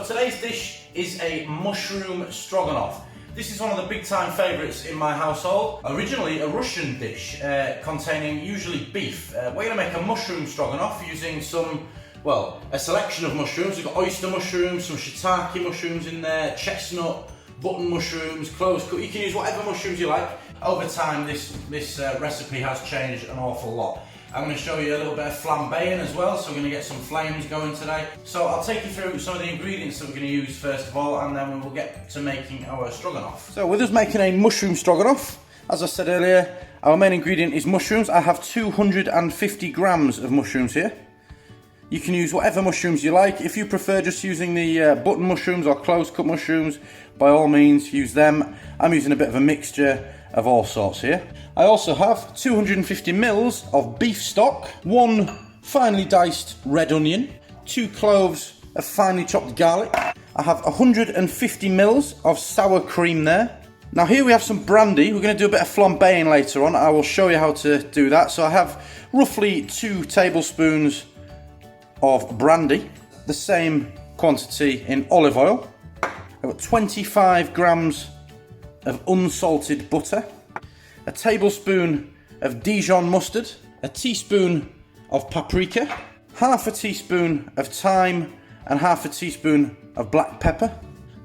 today's dish is a mushroom stroganoff. This is one of the big time favourites in my household. Originally a Russian dish containing usually beef. We're going to make a mushroom stroganoff using a selection of mushrooms. We've got oyster mushrooms, some shiitake mushrooms in there, chestnut, button mushrooms, cloves. You can use whatever mushrooms you like. Over time this recipe has changed an awful lot. I'm going to show you a little bit of flambeing as well, so we're going to get some flames going today. So I'll take you through some of the ingredients that we're going to use first of all, and then we will get to making our stroganoff. So with us making a mushroom stroganoff, as I said earlier, our main ingredient is mushrooms. I have 250 grams of mushrooms here. You can use whatever mushrooms you like. If you prefer just using the button mushrooms or close cut mushrooms, by all means use them. I'm using a bit of a mixture of all sorts here. I also have 250 mils of beef stock, 1 finely diced red onion, 2 cloves of finely chopped garlic. I have 150 mils of sour cream there. Now here we have some brandy. We're going to do a bit of flambeing later on. I will show you how to do that. So I have roughly 2 tablespoons of brandy, the same quantity in olive oil. I've got 25 grams of unsalted butter, a tablespoon of Dijon mustard, a teaspoon of paprika, half a teaspoon of thyme, and half a teaspoon of black pepper.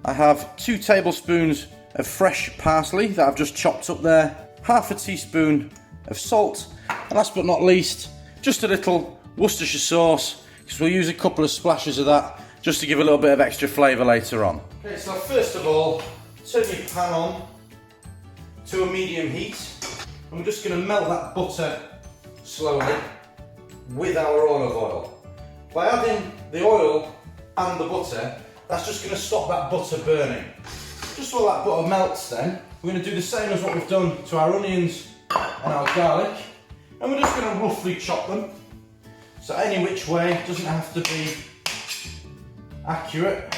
I have 2 tablespoons of fresh parsley that I've just chopped up there, half a teaspoon of salt, and last but not least, just a little Worcestershire sauce, because we'll use a couple of splashes of that just to give a little bit of extra flavour later on. Okay, so first of all, turn your pan on to a medium heat, and we're just going to melt that butter slowly with our olive oil. By adding the oil and the butter, that's just going to stop that butter burning. Just while that butter melts then, we're going to do the same as what we've done to our onions and our garlic, and we're just going to roughly chop them. So any which way, it doesn't have to be accurate.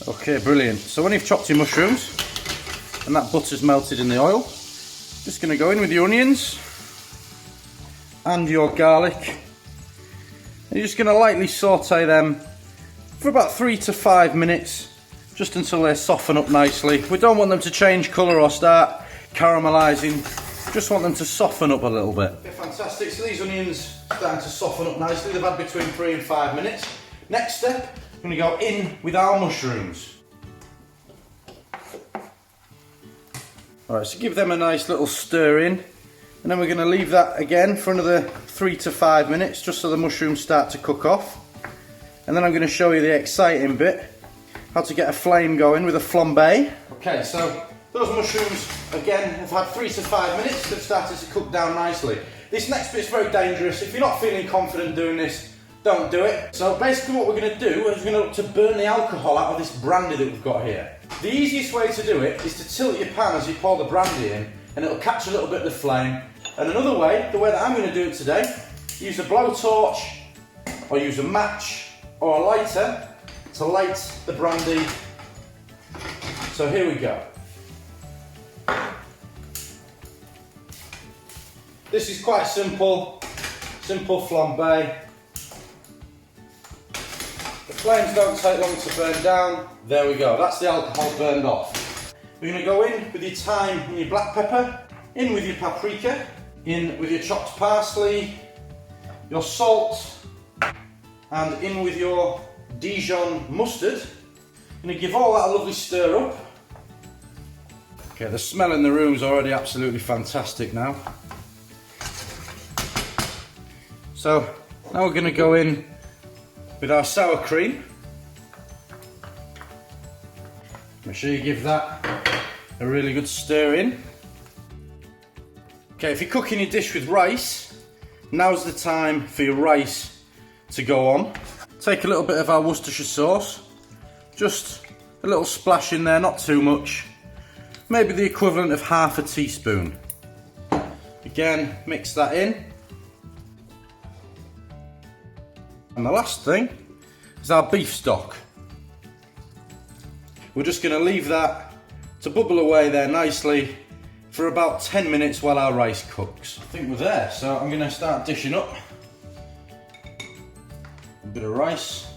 Okay, brilliant. So when you've chopped your mushrooms and that butter's melted in the oil, just going to go in with your onions and your garlic. And you're just going to lightly saute them for about 3 to 5 minutes, just until they soften up nicely. We don't want them to change colour or start caramelising, just want them to soften up a little bit. Okay, fantastic. So these onions are starting to soften up nicely. They've had between 3 and 5 minutes. Next step, I'm going to go in with our mushrooms. Alright, so give them a nice little stir in, and then we're going to leave that again for another 3 to 5 minutes, just so the mushrooms start to cook off. And then I'm going to show you the exciting bit, how to get a flame going with a flambé. Okay, so those mushrooms, again, have had 3 to 5 minutes. They've started to cook down nicely. This next bit is very dangerous. If you're not feeling confident doing this, don't do it. So basically what we're going to do is we're going to burn the alcohol out of this brandy that we've got here. The easiest way to do it is to tilt your pan as you pour the brandy in, and it'll catch a little bit of the flame. And another way, the way that I'm going to do it today, use a blowtorch or use a match or a lighter to light the brandy. So here we go. This is quite simple flambé. The flames don't take long to burn down. There we go, that's the alcohol burned off. We're going to go in with your thyme and your black pepper, in with your paprika, in with your chopped parsley, your salt, and in with your Dijon mustard. I'm going to give all that a lovely stir up. Okay, the smell in the room is already absolutely fantastic now. So now we're going to go in with our sour cream. Make sure you give that a really good stir in. Okay, if you're cooking your dish with rice, now's the time for your rice to go on. Take a little bit of our Worcestershire sauce, just a little splash in there, not too much. Maybe the equivalent of half a teaspoon. Again, mix that in. And the last thing is our beef stock. We're just going to leave that to bubble away there nicely for about 10 minutes while our rice cooks. I think we're there, so I'm going to start dishing up. a bit of rice,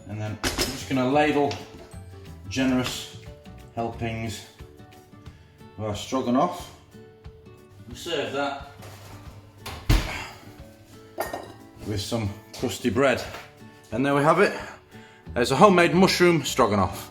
and then I'm just going to ladle generous helpings of our stroganoff. And serve that with some crusty bread. And there we have it. There's a homemade mushroom stroganoff.